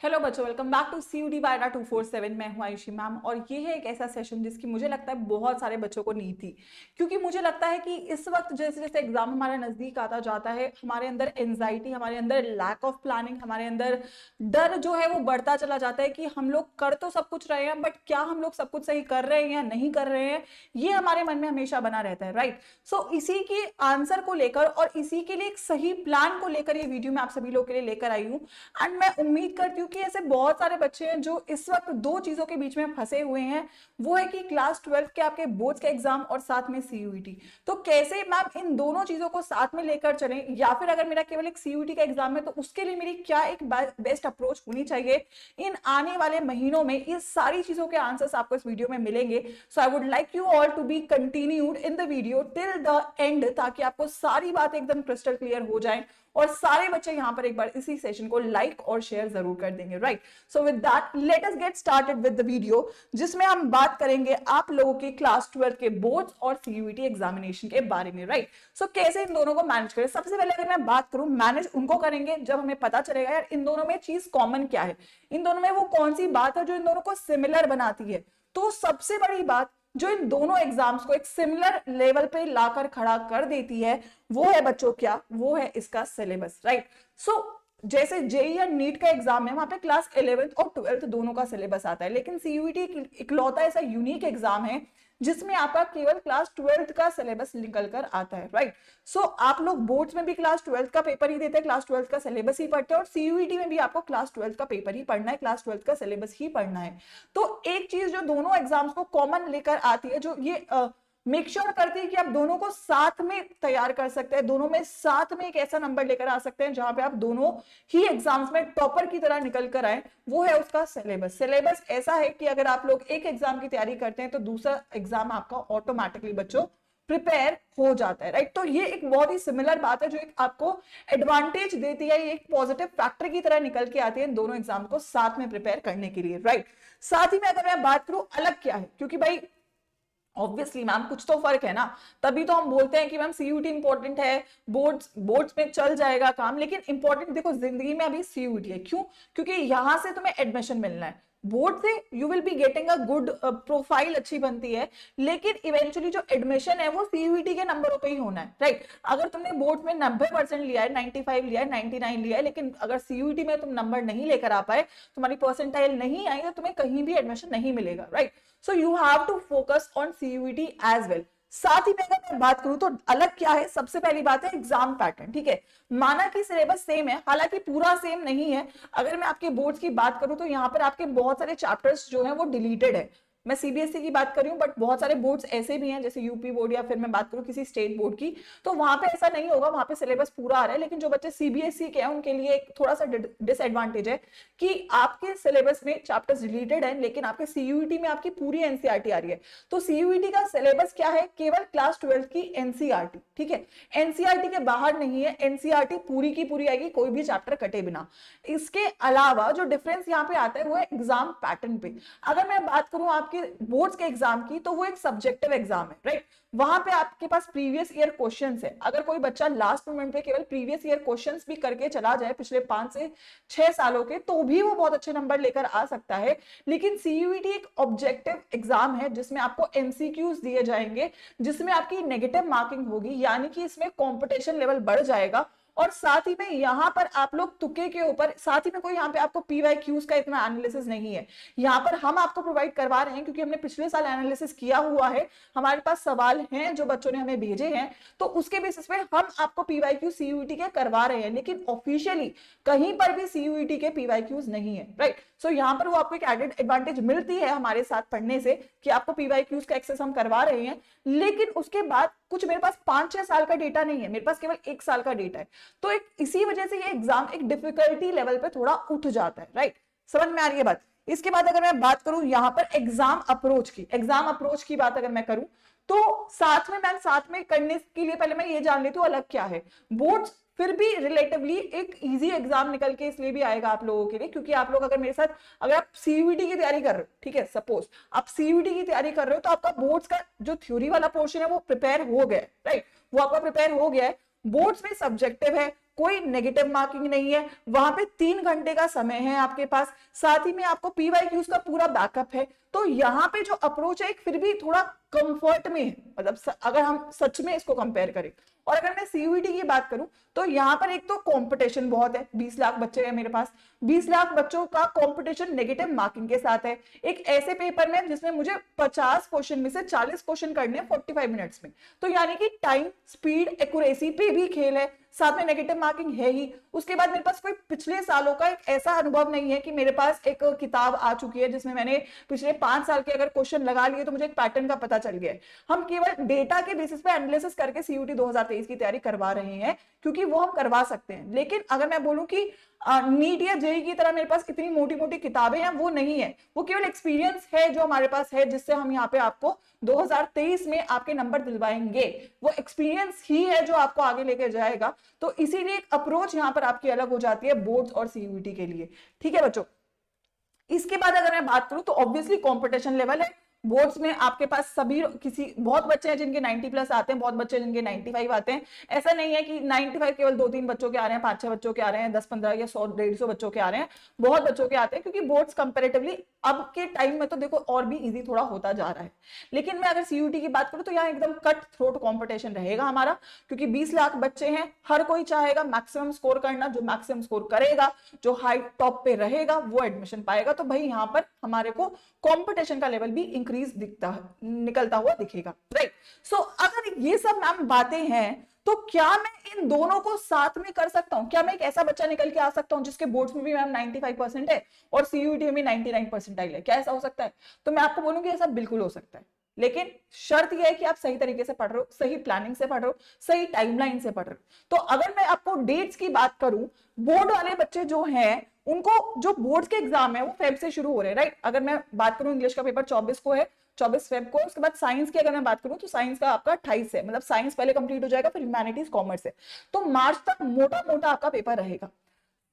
Hello बच्चों, welcome back to CUD by 247। मैं हूं आयुषी मैम और ये है एक ऐसा सेशन जिसकी मुझे लगता है बहुत सारे बच्चों को नीड थी। क्योंकि मुझे लगता है कि इस वक्त जैसे जैसे एग्जाम हमारा नजदीक आता जाता है, हमारे अंदर एंजाइटी, हमारे अंदर लैक ऑफ प्लानिंग, हमारे अंदर डर जो है वो बढ़ता चला जाता है कि हम लोग कर तो सब कुछ रहे हैं, बट क्या हम लोग सब कुछ सही कर रहे हैं या नहीं कर रहे हैं, ये हमारे मन में हमेशा बना रहता है। राइट। सो इसी के आंसर को लेकर और इसी के लिए एक सही प्लान को लेकर ये वीडियो मैं आप सभी लोगों के लिए लेकर आई हूँ। एंड मैं उम्मीद करती हूँ कि ऐसे बहुत सारे बच्चे हैं जो इस वक्त दो चीजों के बीच में फंसे हुए हैं। वो है कि क्लास 12 के आपके बोर्ड्स के एग्जाम और साथ में CUET। तो कैसे मैम इन दोनों चीजों को साथ में लेकर चलें, या फिर अगर मेरा केवल एक CUET का एग्जाम है तो उसके लिए मेरी क्या एक बेस्ट अप्रोच होनी चाहिए, इन आने वाले महीनों में ये सारी चीजों के आंसर्स आपको इस वीडियो में मिलेंगे। So I would like you all to be continued in the video till the end, ताकि आपको सारी बातें एकदम क्रिस्टल क्लियर हो जाएं और सारे बच्चे यहां पर एक बार इसी सेशन को लाइक और शेयर जरूर कर देंगे। Right. So with that let us get started with the video, जिसमें हम बात करेंगे आप लोगों के क्लास 12 के बोर्ड्स और CUET एग्जामिनेशन के बारे में। राइट। सो कैसे इन दोनों को मैनेज करें। सबसे पहले अगर मैं बात करूं, मैनेज उनको करेंगे जब हमें पता चलेगा यार इन दोनों में चीज कॉमन क्या है, इन दोनों में वो कौन सी बात है जो इन दोनों को सिमिलर बनाती है। तो सबसे बड़ी बात जो इन दोनों एग्जाम्स को एक सिमिलर लेवल पे लाकर खड़ा कर देती है वो है बच्चों क्या, वो है इसका सिलेबस। राइट। सो जैसे जेई या नीट का एग्जाम है, वहां पे क्लास 11th और 12th दोनों का सिलेबस आता है, लेकिन CUET इकलौता ऐसा यूनिक एग्जाम है जिसमें आपका केवल क्लास 12th का सिलेबस निकल कर आता है। राइट। सो आप लोग बोर्ड्स में भी क्लास 12th का पेपर ही देते हैं, क्लास 12th का सिलेबस ही पढ़ते हैं, और CUET में भी आपको क्लास 12th का पेपर ही पढ़ना है, क्लास 12th का सिलेबस ही पढ़ना है। तो एक चीज जो दोनों एग्जाम्स को कॉमन लेकर आती है, जो ये मेक श्योर करती है कि आप दोनों को साथ में तैयार कर सकते हैं, दोनों में साथ में एक ऐसा नंबर लेकर आ सकते हैं जहां पे आप दोनों ही एग्जाम्स में टॉपर की तरह निकल कर आए, वो है उसका सिलेबस। सिलेबस ऐसा है कि अगर आप लोग एक एग्जाम की तैयारी करते हैं तो दूसरा एग्जाम आपका ऑटोमेटिकली बच्चों प्रिपेयर हो जाता है। राइट। तो ये एक बहुत ही सिमिलर बात है जो एक आपको एडवांटेज देती है, ये एक पॉजिटिव फैक्टर की तरह निकल के आती है इन दोनों एग्जाम को साथ में प्रिपेयर करने के लिए। राइट। साथ ही में अगर मैं बात करूं अलग क्या है, क्योंकि भाई ऑब्वियसली मैम कुछ तो फर्क है ना, तभी तो हम बोलते हैं कि मैम CUET इंपॉर्टेंट है, बोर्ड्स में चल जाएगा काम, लेकिन इंपॉर्टेंट देखो जिंदगी में अभी CUET है। क्यों? क्योंकि यहां से तुम्हें एडमिशन मिलना है, बोर्ड से you will be getting a good profile अच्छी बनती है, लेकिन इवेंचुअली जो एडमिशन है वो CUET के नंबरों पे ही होना है। राइट। अगर तुमने बोर्ड में 90% लिया है, 95 लिया है, 99 लिया है, लेकिन अगर CUET में तुम नंबर नहीं लेकर आ पाए, तुम्हारी परसेंटाइल नहीं आई, तो तुम्हें कहीं भी एडमिशन नहीं मिलेगा। Right. So you have to focus on CUET as well. साथ ही में अगर मैं बात करूं तो अलग क्या है, सबसे पहली बात है एग्जाम पैटर्न। ठीक है, माना कि सिलेबस सेम है, हालांकि पूरा सेम नहीं है। अगर मैं आपके बोर्ड्स की बात करूं तो यहाँ पर आपके बहुत सारे चैप्टर्स जो हैं वो डिलीटेड है। मैं CBSE की बात कर रही हूँ, बट बहुत सारे बोर्ड्स ऐसे भी हैं जैसे यूपी बोर्ड, या फिर मैं बात करूँ किसी स्टेट बोर्ड की, तो वहां पे ऐसा नहीं होगा, वहां पे सिलेबस पूरा आ रहा है। लेकिन जो बच्चे CBSE के हैं उनके लिए एक थोड़ा सा डिसएडवांटेज है कि आपके सिलेबस में चैप्टर्स डिलीटेड है, लेकिन आपके CUET में आपकी पूरी NCERT आ रही है। तो CUET का सिलेबस क्या है, केवल क्लास 12 की NCERT। ठीक है, NCERT के बाहर नहीं है, NCERT पूरी की पूरी आएगी, कोई भी चैप्टर कटे बिना। इसके अलावा जो डिफरेंस यहाँ पे आता है वो है एग्जाम पैटर्न पे। अगर मैं बात करूं आपके बोर्ड्स के एग्जाम की, तो वो एक सब्जेक्टिव एग्जाम है। राइट। वहां पे आपके पास प्रीवियस ईयर क्वेश्चंस है। अगर कोई बच्चा लास्ट मोमेंट पे केवल प्रीवियस ईयर क्वेश्चंस भी करके चला जाए पिछले 5 से 6 सालों के, तो भी वो बहुत अच्छे नंबर लेकर आ सकता है। लेकिन CUET एक ऑब्जेक्टिव एग्जाम है जिसमें आपको MCQs दिए जाएंगे, जिसमें आपकी नेगेटिव मार्किंग होगी, यानी कि इसमें कॉम्पिटिशन लेवल बढ़ जाएगा। और साथ ही में यहां पर आप लोग तुक्के के ऊपर, साथ ही में कोई यहाँ पे आपको PYQs का इतना एनालिसिस नहीं है, यहाँ पर हम आपको प्रोवाइड करवा रहे हैं क्योंकि हमने पिछले साल एनालिसिस किया हुआ है, हमारे पास सवाल हैं जो बच्चों ने हमें भेजे हैं, तो उसके बेसिस पे हम आपको PYQ CUET के करवा रहे हैं। लेकिन ऑफिशियली कहीं पर भी CUET के PYQs नहीं है। राइट। सो यहाँ पर वो आपको एक एडेड एडवांटेज मिलती है हमारे साथ पढ़ने से कि आपको PYQs का एक्सेस हम करवा रहे हैं, लेकिन उसके बाद कुछ मेरे पास 5-6 साल का डेटा नहीं है, मेरे पास केवल 1 साल का डेटा है। तो एक इसी वजह से ये एग्जाम एक डिफिकल्टी लेवल पे थोड़ा उठ जाता है। राइट। समझ में आ रही है बात। इसके बाद अगर मैं बात करूं यहाँ पर एग्जाम अप्रोच की बात अगर मैं करूं, तो साथ में करने के लिए पहले मैं ये जान लेती हूँ अलग क्या है। बोर्ड्स फिर भी रिलेटिवली एक इजी एग्जाम निकल के इसलिए भी आएगा आप लोगों के लिए, क्योंकि आप लोग अगर मेरे साथ, अगर आप CUET की तैयारी कर रहे हो, ठीक है, सपोज आप CUET की तैयारी कर रहे हो, तो आपका बोर्ड्स का जो थ्योरी वाला पोर्शन है वो प्रिपेयर हो गया है। राइट। वो आपका प्रिपेयर हो गया है। बोर्ड्स में सब्जेक्टिव है, कोई नेगेटिव मार्किंग नहीं है, वहां पे 3 घंटे का समय है आपके पास, साथ ही में आपको पीवाईक्यूज का पूरा बैकअप है। तो यहाँ पे जो अप्रोच है फिर भी थोड़ा कंफर्ट में है, मतलब अगर हम सच में इसको कंपेयर करें। और अगर मैं सीयूईटी की बात करूं तो यहाँ पर एक तो कंपटीशन बहुत है, 20 लाख बच्चे हैं मेरे पास, 20 लाख बच्चों का कंपटीशन नेगेटिव मार्किंग के साथ है, एक ऐसे पेपर में जिसमें मुझे 50 क्वेश्चन में से 40 क्वेश्चन करने हैं 45 मिनट्स में। तो यानी कि टाइम, स्पीड, एक्यूरेसी पे भी खेल है, साथ में नेगेटिव मार्किंग है ही। उसके बाद मेरे पास कोई पिछले सालों का एक ऐसा अनुभव नहीं है कि मेरे पास एक किताब आ चुकी है जिसमें मैंने पिछले 5 साल के अगर क्वेश्चन लगा लिए तो मुझे एक पैटर्न का पता चल गया है। हम केवल डेटा के बेसिस पे एनालिसिस करके सीयूटी 2023 की तैयारी करवा रहे हैं, क्योंकि वो हम करवा सकते हैं। लेकिन अगर मैं बोलूं कि नीट या जेई की तरह मेरे पास इतनी मोटी मोटी किताबें हैं, वो नहीं है, वो केवल एक्सपीरियंस है जो हमारे पास है, जिससे हम यहाँ पे आपको 2023 में आपके नंबर दिलवाएंगे। वो एक्सपीरियंस ही है जो आपको आगे लेके जाएगा। तो इसीलिए एक अप्रोच यहाँ पर आपकी अलग हो जाती है बोर्ड्स और सीयूईटी के लिए। ठीक है बच्चों, इसके बाद अगर मैं बात करूं तो ऑब्वियसली कंपटीशन लेवल है। बोर्ड्स में आपके पास सभी बहुत बच्चे हैं जिनके 90 प्लस आते हैं, बहुत बच्चे जिनके 95 आते हैं। ऐसा नहीं है कि 95 केवल 2-3 बच्चों के आ रहे हैं, 5-6 बच्चों के आ रहे हैं, 10-15 या 100-150 बच्चों के आ रहे हैं, बहुत बच्चों के आते हैं, क्योंकि बोर्ड्स कंपेरेटिवली अब के टाइम में तो देखो और भी इजी थोड़ा होता जा रहा है। लेकिन मैं अगर सीयूटी की बात करूं तो यहाँ एकदम कट थ्रोट कॉम्पिटिशन रहेगा हमारा, क्योंकि 20 लाख बच्चे हैं, हर कोई चाहेगा मैक्सिमम स्कोर करना। जो मैक्सिमम स्कोर करेगा, जो हाई टॉप पे रहेगा, वो एडमिशन पाएगा। तो भाई यहाँ पर हमारे को कॉम्पिटिशन का लेवल भी इंक्रीज दिखता है, निकलता हुआ दिखेगा, राइट। सो अगर ये सब मैम बातें हैं तो क्या मैं इन दोनों को साथ में कर सकता हूं? क्या मैं एक ऐसा बच्चा निकल के आ सकता हूं जिसके बोर्ड्स में भी मैम 95% है और सीयूईटी में भी 99 परसेंटाइल है? क्या ऐसा हो सकता है? तो मैं आपको बोलूंगी ऐसा बिल्कुल हो सकता है, लेकिन शर्त यह है कि आप सही तरीके से पढ़ रहे हो, सही प्लानिंग से पढ़ रहे हो, सही टाइमलाइन से पढ़ रहे हो। तो अगर मैं आपको डेट्स की बात करूं, बोर्ड वाले बच्चे जो हैं उनको जो बोर्ड्स के एग्जाम है वो फेब से शुरू हो रहे हैं, राइट। अगर मैं बात करूं इंग्लिश का पेपर 24 को है, 24 फेब को। उसके बाद साइंस की अगर मैं बात करूं तो साइंस का आपका 28 है, मतलब साइंस पहले कंप्लीट हो जाएगा, फिर ह्यूमैनिटीज, कॉमर्स है। तो मार्च तक मोटा मोटा आपका पेपर रहेगा,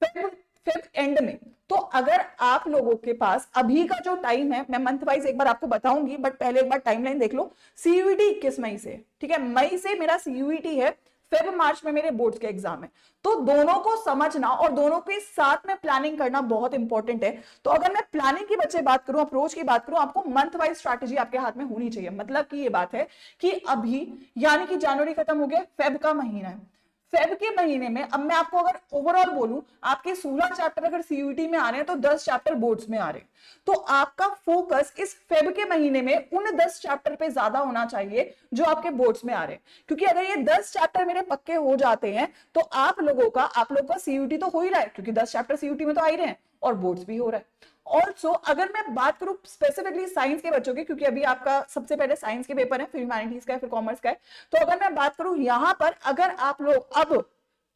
फेब एंड में। तो अगर आप लोगों के पास अभी का जो टाइम है, मैं मंथ वाइज एक बार आपको बताऊंगी, बट पहले एक बार टाइमलाइन देख लो। सीयूईटी 21 मई से, ठीक है, मई से मेरा सीयूईटी है, फेब मार्च में मेरे बोर्ड्स के एग्जाम है। तो दोनों को समझना और दोनों के साथ में प्लानिंग करना बहुत इंपॉर्टेंट है। तो अगर मैं प्लानिंग की बच्चे बात करूं, अप्रोच की बात करूं, आपको मंथ वाइज स्ट्रैटेजी आपके हाथ में होनी चाहिए। मतलब कि ये बात है कि अभी यानी कि जनवरी खत्म हो गया, फेब का महीना है, फेब के महीने में अब मैं आपको अगर ओवरऑल बोलूं, आपके 16 चैप्टर अगर सीयूईटी में आ रहे हैं तो 10 चैप्टर बोर्ड्स में आ रहे हैं। तो आपका फोकस इस फेब के महीने में उन 10 चैप्टर पे ज्यादा होना चाहिए जो आपके बोर्ड्स में आ रहे हैं, क्योंकि अगर ये 10 चैप्टर मेरे पक्के हो जाते हैं तो आप लोगों का सीयूईटी तो हो ही रहा है, क्योंकि 10 चैप्टर सीयूईटी में तो आ ही रहे हैं और बोर्ड्स भी हो रहा है। ऑल्सो अगर मैं बात करूं स्पेसिफिकली साइंस के बच्चों की, क्योंकि अभी आपका सबसे पहले साइंस के पेपर है, फिर ह्यूमैनिटीज का है, फिर कॉमर्स का है। तो अगर मैं बात करूं यहां पर, अगर आप लोग अब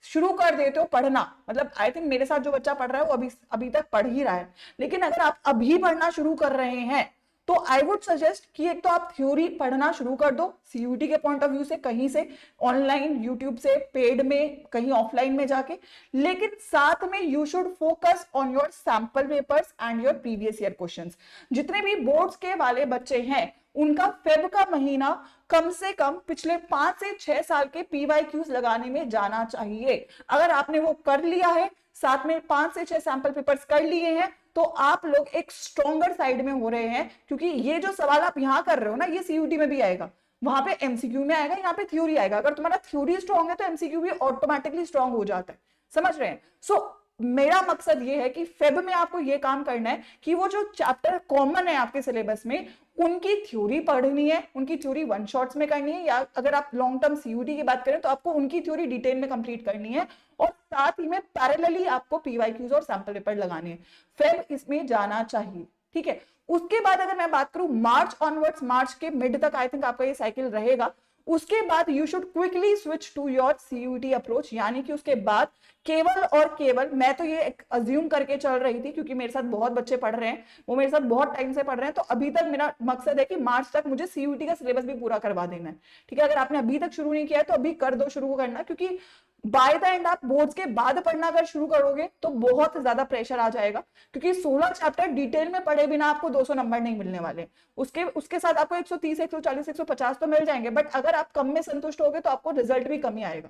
शुरू कर देते हो पढ़ना, मतलब आई थिंक मेरे साथ जो बच्चा पढ़ रहा है वो अभी तक पढ़ ही रहा है, लेकिन अगर आप अभी पढ़ना शुरू कर रहे हैं तो आई वुड सजेस्ट कि एक तो आप थ्योरी पढ़ना शुरू कर दो सीयूटी के पॉइंट ऑफ व्यू से, कहीं से ऑनलाइन, यूट्यूब से, पेड में, कहीं ऑफलाइन में जाके। लेकिन साथ में you should focus on your sample papers and your previous year questions. जितने भी बोर्ड्स के वाले बच्चे हैं उनका फेब का महीना कम से कम पिछले 5 से 6 साल के पीवाईक्यूज लगाने में जाना चाहिए। अगर आपने वो कर लिया है, साथ में 5 से 6 सैंपल पेपर्स कर लिए हैं, तो आप लोग एक स्ट्रॉन्गर साइड में हो रहे हैं। क्योंकि ये जो सवाल आप यहां कर रहे हो ना, ये सीयूटी में भी आएगा, वहां पे एमसीक्यू में आएगा, यहाँ पे थ्योरी आएगा। अगर तुम्हारा थ्योरी स्ट्रॉन्ग है तो एमसीक्यू भी ऑटोमेटिकली स्ट्रॉन्ग हो जाता है, समझ रहे हैं। सो मेरा मकसद ये है कि फेब में आपको ये काम करना है कि वो जो चैप्टर कॉमन है आपके सिलेबस में, उनकी थ्योरी पढ़नी है, उनकी थ्योरी वन शॉट्स में करनी है, या अगर आप लॉन्ग टर्म सीयूटी की बात करें तो आपको उनकी थ्योरी डिटेल में कंप्लीट करनी है, और साथ ही में पैरेलली आपको पीवाईक्यूज और सैंपल पेपर लगाने हैं। फेब इसमें जाना चाहिए, ठीक है। उसके बाद अगर मैं बात करूं मार्च ऑनवर्ड्स, मार्च के मिड तक आई थिंक आपका ये साइकिल रहेगा। उसके बाद you should quickly switch to your CUET approach, यानी कि उसके बाद केवल और केवल, मैं तो ये अज्यूम करके चल रही थी क्योंकि मेरे साथ बहुत बच्चे पढ़ रहे हैं, वो मेरे साथ बहुत टाइम से पढ़ रहे हैं, तो अभी तक मेरा मकसद है कि मार्च तक मुझे सीयूटी का सिलेबस भी पूरा करवा देना है, ठीक है। अगर आपने अभी तक शुरू नहीं किया है तो अभी कर दो शुरू करना, क्योंकि बाय द एंड आप बोर्ड्स के बाद पढ़ना अगर शुरू करोगे तो बहुत ज्यादा प्रेशर आ जाएगा, क्योंकि 16 चैप्टर डिटेल में पढ़े बिना आपको 200 नंबर नहीं मिलने वाले। उसके साथ आपको 130, 140, 150 तो मिल जाएंगे, बट अगर आप कम में संतुष्ट होगे तो आपको रिजल्ट भी कम ही आएगा।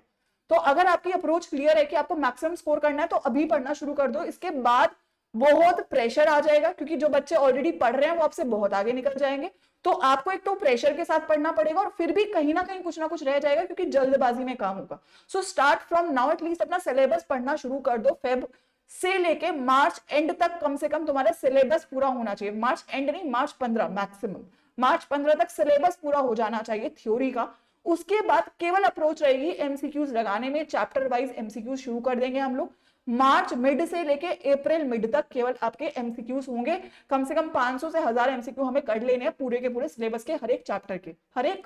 तो अगर आपकी अप्रोच क्लियर है कि आपको मैक्सिमम स्कोर करना है तो अभी पढ़ना शुरू कर दो। इसके बाद बहुत प्रेशर आ जाएगा, क्योंकि जो बच्चे ऑलरेडी पढ़ रहे हैं वो आपसे बहुत आगे निकल जाएंगे। तो आपको एक तो प्रेशर के साथ पढ़ना पड़ेगा, और फिर भी कहीं ना कहीं कुछ ना कुछ रह जाएगा, क्योंकि जल्दबाजी में काम होगा। So start from now, at least अपना सिलेबस पढ़ना शुरू कर दो। फेब से लेके मार्च एंड तक कम से कम तुम्हारा सिलेबस पूरा होना चाहिए। मार्च एंड नहीं, मार्च 15 मैक्सिमम, मार्च 15 तक सिलेबस पूरा हो जाना चाहिए थ्योरी का। उसके बाद केवल अप्रोच रहेगी एमसीक्यूज लगाने में। चैप्टर वाइज एमसीक्यूज शुरू कर देंगे हम लोग। मार्च मिड से लेके अप्रैल मिड तक केवल आपके एमसीक्यूज होंगे। कम से कम 500 से 1000 एमसीक्यू हमें कर लेने हैं पूरे के पूरे सिलेबस के, हर एक चैप्टर के, हर एक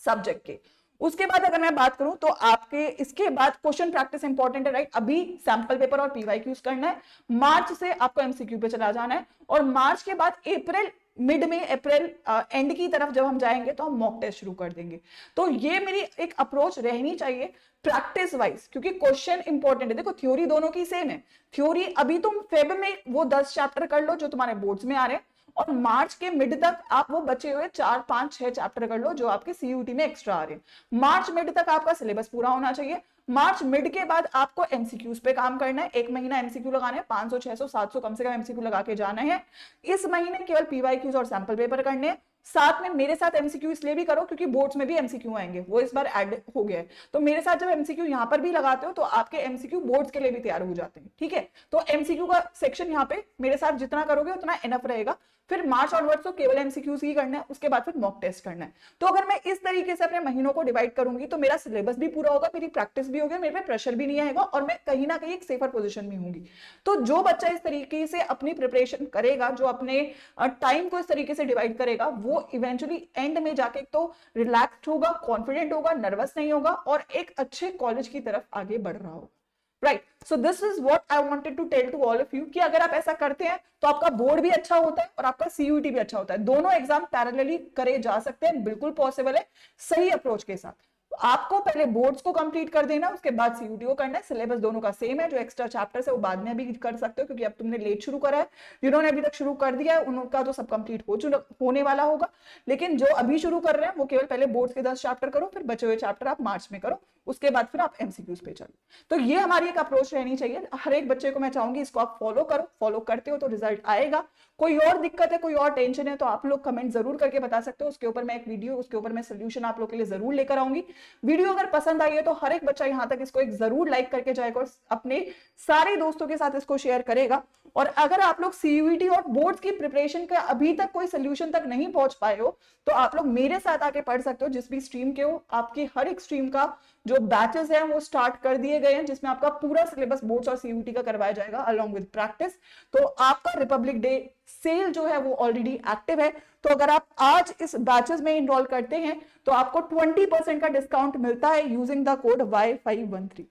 सब्जेक्ट के। उसके बाद अगर मैं बात करूं तो आपके इसके बाद क्वेश्चन प्रैक्टिस इंपॉर्टेंट है, राइट। अभी सैंपल पेपर और पीवाईक्यूज करना है। मार्च से आपको एमसीक्यू पे चला जाना है, और मार्च के बाद अप्रैल मिड में, अप्रैल एंड की तरफ जब हम जाएंगे तो हम मॉक टेस्ट शुरू कर देंगे। तो ये मेरी एक अप्रोच रहनी चाहिए प्रैक्टिस वाइज, क्योंकि क्वेश्चन इंपॉर्टेंट है। देखो थ्योरी दोनों की सेम है। थ्योरी अभी तुम फेब में वो 10 चैप्टर कर लो जो तुम्हारे बोर्ड्स में आ रहे हैं, और मार्च के मिड तक आप वो बचे हुए 4, 5, 6 चैप्टर कर लो जो आपके सीयूटी में एक्स्ट्रा आ रहे हैं। मार्च मिड तक आपका सिलेबस पूरा होना चाहिए। मार्च मिड के बाद आपको एमसीक्यूज पे काम करना है। एक महीना एमसीक्यू लगाने हैं, 500, 600, 700 कम से कम एमसीक्यू लगा के जाना है। इस महीने केवल पीवाईक्यूज और सैंपल पेपर करने हैं। साथ में मेरे साथ एमसीक्यू इसलिए भी करो क्योंकि बोर्ड्स में भी एमसीक्यू आएंगे, वो इस बार ऐड हो गया है। तो मेरे साथ जब एमसीक्यू यहां पर भी लगाते हो तो आपके एमसीक्यू बोर्ड्स के लिए भी तैयार हो जाते हैं, ठीक है। तो एमसीक्यू का सेक्शन यहाँ पे मेरे साथ जितना करोगे उतना एनफ रहेगा। फिर मार्च ऑनवर्ड्स तो केवल एमसीक्यूज ही करना है, उसके बाद फिर मॉक टेस्ट करना है। तो अगर मैं इस तरीके से अपने महीनों को डिवाइड करूंगी तो मेरा सिलेबस भी पूरा होगा, मेरी प्रैक्टिस भी होगी, मेरे पे प्रेशर भी नहीं आएगा, और मैं कहीं ना कहीं एक सेफर पोजीशन में होंगी। तो जो बच्चा इस तरीके से अपनी प्रिपरेशन करेगा, जो अपने टाइम को इस तरीके से डिवाइड करेगा, वो इवेंचुअली एंड में जाके तो रिलैक्स्ड होगा, कॉन्फिडेंट होगा, नर्वस नहीं होगा, और एक अच्छे कॉलेज की तरफ आगे बढ़ रहा होगा। Right, so this is what I wanted to tell to all of you, कि अगर आप ऐसा करते हैं तो आपका बोर्ड भी अच्छा होता है और आपका सीयूटी भी अच्छा होता है। दोनों एग्जाम पैरेलली करे जा सकते हैं, बिल्कुल पॉसिबल है, सही अप्रोच के साथ। आपको पहले बोर्ड्स को कंप्लीट कर देना, उसके बाद सीयूटी को करना है। सिलेबस दोनों का सेम है, जो एक्स्ट्रा चैप्टर्स है वो बाद में भी कर सकते हो, क्योंकि अब तुमने लेट शुरू करा है। जिन्होंने अभी तक शुरू कर दिया है उनका तो सब कंप्लीट होने वाला होगा, लेकिन जो अभी शुरू कर रहे हैं वो केवल पहले बोर्ड्स के 10 चैप्टर करो, फिर बचे हुए चैप्टर आप मार्च में करो, उसके बाद फिर आप एमसीक्यूज पे चलो। तो ये हमारी एक अप्रोच रहनी चाहिए। हर एक बच्चे को मैं चाहूंगी इसको आप फॉलो करो, फॉलो करते हो तो रिजल्ट आएगा। कोई और दिक्कत है, कोई और टेंशन है तो आप लोग कमेंट जरूर करके बता सकते हो, उसके ऊपर मैं एक वीडियो, उसके ऊपर मैं सोल्यूशन आप लोग के लिए जरूर लेकर आऊंगी। वीडियो अगर पसंद आई है तो हर एक बच्चा यहां तक इसको एक जरूर लाइक करके जाएगा और अपने सारे दोस्तों के साथ इसको शेयर करेगा। और अगर आप लोग सीयूईटी और बोर्ड्स की प्रिपरेशन का अभी तक कोई सोल्यूशन तक नहीं पहुंच पाए हो तो आप लोग मेरे साथ आके पढ़ सकते हो, जिस भी स्ट्रीम के हो। आपकी हर एक स्ट्रीम का जो बैचेस हैं वो स्टार्ट कर दिए गए हैं, जिसमें आपका पूरा सिलेबस बोर्ड्स और सीयूईटी का करवाया जाएगा अलॉन्ग विद प्रैक्टिस। तो आपका रिपब्लिक डे सेल जो है वो ऑलरेडी एक्टिव है, तो अगर आप आज इस बैचेस में इनरोल करते हैं तो आपको 20% का डिस्काउंट मिलता है यूजिंग द कोड Y513।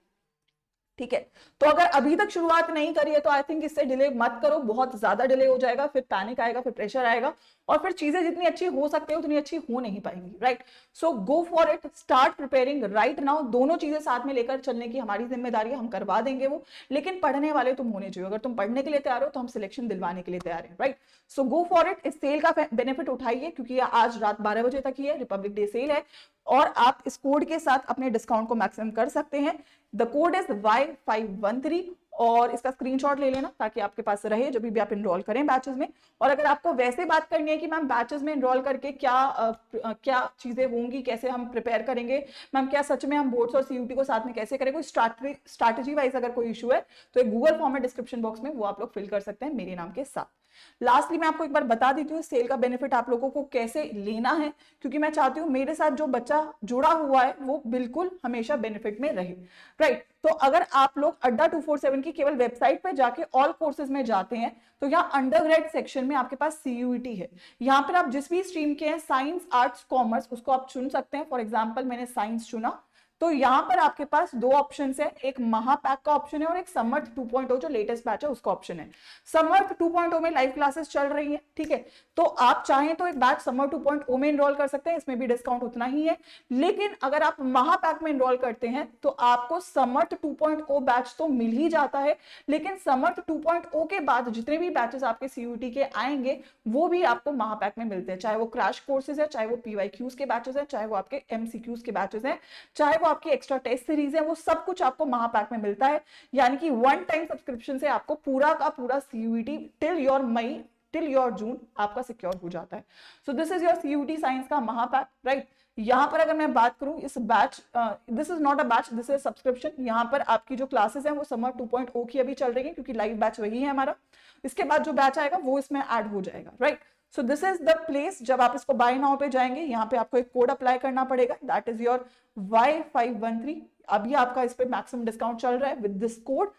ठीक है, तो अगर अभी तक शुरुआत नहीं करी है तो आई थिंक इससे डिले मत करो, बहुत ज्यादा डिले हो जाएगा, फिर पैनिक आएगा, फिर प्रेशर आएगा, और फिर चीजें जितनी अच्छी हो सकती है उतनी अच्छी हो नहीं पाएंगी। Right, so go for it, start preparing right now. दोनों चीजें साथ में लेकर चलने की हमारी जिम्मेदारी है, हम करवा देंगे वो, लेकिन पढ़ने वाले तुम होने चाहिए। अगर तुम पढ़ने के लिए तैयार हो तो हम सिलेक्शन दिलवाने के लिए तैयार हैं। Right, so go for it, इस सेल का बेनिफिट उठाइए, क्योंकि आज रात 12 बजे तक ही है, रिपब्लिक डे सेल है, और आप इस कोड के साथ अपने डिस्काउंट को मैक्सिमम कर सकते हैं। द कोड इज Y513, और इसका स्क्रीनशॉट ले लेना ताकि आपके पास रहे जब भी आप इनरोल करें बैचेस में। और अगर आपको वैसे बात करनी है कि मैम बैचेस में इनरोल करके क्या चीजें होंगी, कैसे हम प्रिपेयर करेंगे, मैम क्या सच में हम बोर्ड्स और सीयूटी को साथ में कैसे करें, कोई स्ट्रैटेजी वाइज अगर कोई इशू है तो एक गूगल फॉर्म है डिस्क्रिप्शन बॉक्स में, वो आप लोग फिल कर सकते हैं मेरे नाम के साथ। लास्टली मैं आपको एक बार बता देती हूँ सेल का बेनिफिट आप लोगों को कैसे लेना है, क्योंकि मैं चाहती हूँ मेरे साथ जो बच्चा जुड़ा हुआ है वो बिल्कुल हमेशा बेनिफिट में रहे। राइट, तो अगर आप लोग अड्डा 247 की केवल वेबसाइट पे जाके ऑल कोर्सेज में जाते हैं तो यहाँ अंडरग्रेड सेक्शन में आपके पास सीयूईटी है। यहाँ पर आप जिस भी स्ट्रीम के हैं, साइंस, आर्ट्स, कॉमर्स, उसको आप चुन सकते हैं। फॉर एग्जाम्पल मैंने साइंस चुना, तो यहां पर आपके पास दो ऑप्शन है, एक महापैक का ऑप्शन है और एक समर्थ 2.0 जो लेटेस्ट बैच है उसका ऑप्शन है। समर्थ 2.0 में लाइव क्लासेस चल रही है, ठीक है, तो आप चाहें तो एक बैच समर्थ 2.0 में एनरोल कर सकते हैं, इसमें भी डिस्काउंट उतना ही है। लेकिन अगर आप महापैक में एनरोल करते हैं तो आपको समर्थ 2.0 बैच तो मिल ही जाता है, लेकिन समर्थ 2.0 के बाद जितने भी बैचेस आपके सीयूटी के आएंगे वो भी आपको महापैक में मिलते हैं, चाहे वो क्रैश कोर्सेज है, चाहे वो पीवाईक्यूज के बैचेस है, चाहे वो आपके एमसीक्यूज के बैचेस हैं, चाहे वो आपकी एक्स्ट्रा टेस्ट सीरीज है, वो सब कुछ आपको महापैक में मिलता है। यानी कि वन टाइम सब्सक्रिप्शन से आपको पूरा का पूरा सीयूईटी टिल योर जून आपका सिक्योर हो जाता है। सो this is your CUET science का महापैक, राइट। यहाँ पर अगर मैं बात करूं इस batch, this is not a batch, this is subscription. यहाँ पर आपकी जो क्लासेस हैं वो समर 2.0 की अभी चल रही है, क्योंकि लाइव बैच वही है हमारा। इसके बाद जो बैच आएगा वो इसमें ऐड हो जाएगा, right. So this is the place. जब आप इसको बाय नाउ पे जाएंगे, यहाँ पे आपको एक कोड अप्लाई करना पड़ेगा, दैट इज योर Y513। अभी आपका इस पे मैक्सिमम डिस्काउंट चल रहा है with this code,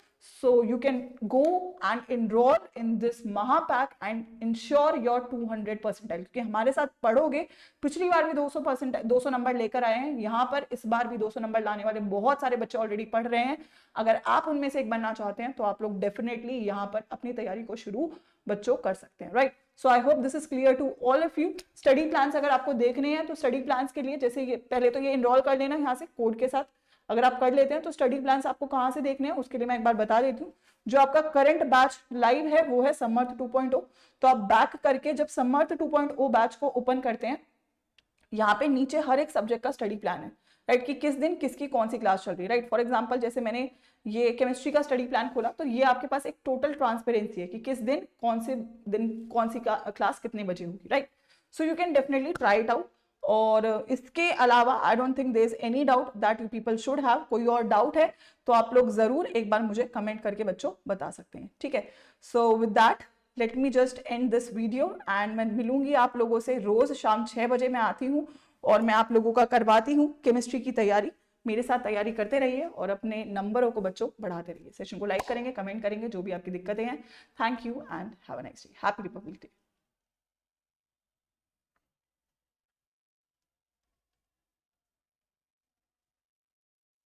so you can go and enroll in this महापैक and ensure your 200 percentile। क्योंकि हमारे साथ पढ़ोगे, पिछली बार भी 200 नंबर लेकर आए हैं, यहाँ पर इस बार भी 200 नंबर लाने वाले बहुत सारे बच्चे ऑलरेडी पढ़ रहे हैं। अगर आप उनमें से एक बनना चाहते हैं तो आप लोग डेफिनेटली यहाँ पर अपनी तैयारी को शुरू बच्चों कर सकते हैं, right. So I hope this is clear to all of you. Study plans अगर आपको देखने हैं तो स्टडी प्लान्स के लिए जैसे ये पहले तो ये इनरोल कर लेना यहाँ से कोड के साथ। अगर आप कर लेते हैं तो स्टडी प्लान्स आपको कहाँ से देखने हैं उसके लिए मैं एक बार बता देती हूँ। जो आपका करंट बैच लाइव है वो है समर्थ 2.0। तो आप बैक करके जब समर्थ 2.0 बैच को ओपन करते हैं, यहाँ पे नीचे हर एक सब्जेक्ट का स्टडी प्लान है, राइट, कि किस दिन किसकी कौन सी क्लास चल रही है, राइट। फॉर एग्जांपल जैसे मैंने ये केमिस्ट्री का स्टडी प्लान खोला तो ये आपके पास एक टोटल ट्रांसपेरेंसी है कि किस दिन कौन सी क्लास कितने बजे होगी, right. So you can definitely try it out. और इसके अलावा I don't think there is any doubt that you people should have. कोई और डाउट है तो आप लोग जरूर एक बार मुझे कमेंट करके बच्चों बता सकते हैं, ठीक है। So with that let me just and this video and मैं मिलूंगी आप लोगों से रोज शाम 6 बजे मैं आती हूँ और मैं आप लोगों का करवाती हूँ केमिस्ट्री की तैयारी। मेरे साथ तैयारी करते रहिए और अपने नंबरों को बच्चों बढ़ाते रहिए। सेशन को लाइक करेंगे, कमेंट करेंगे, जो भी आपकी दिक्कतें हैं। Thank you and have a nice day. Happy Republic day.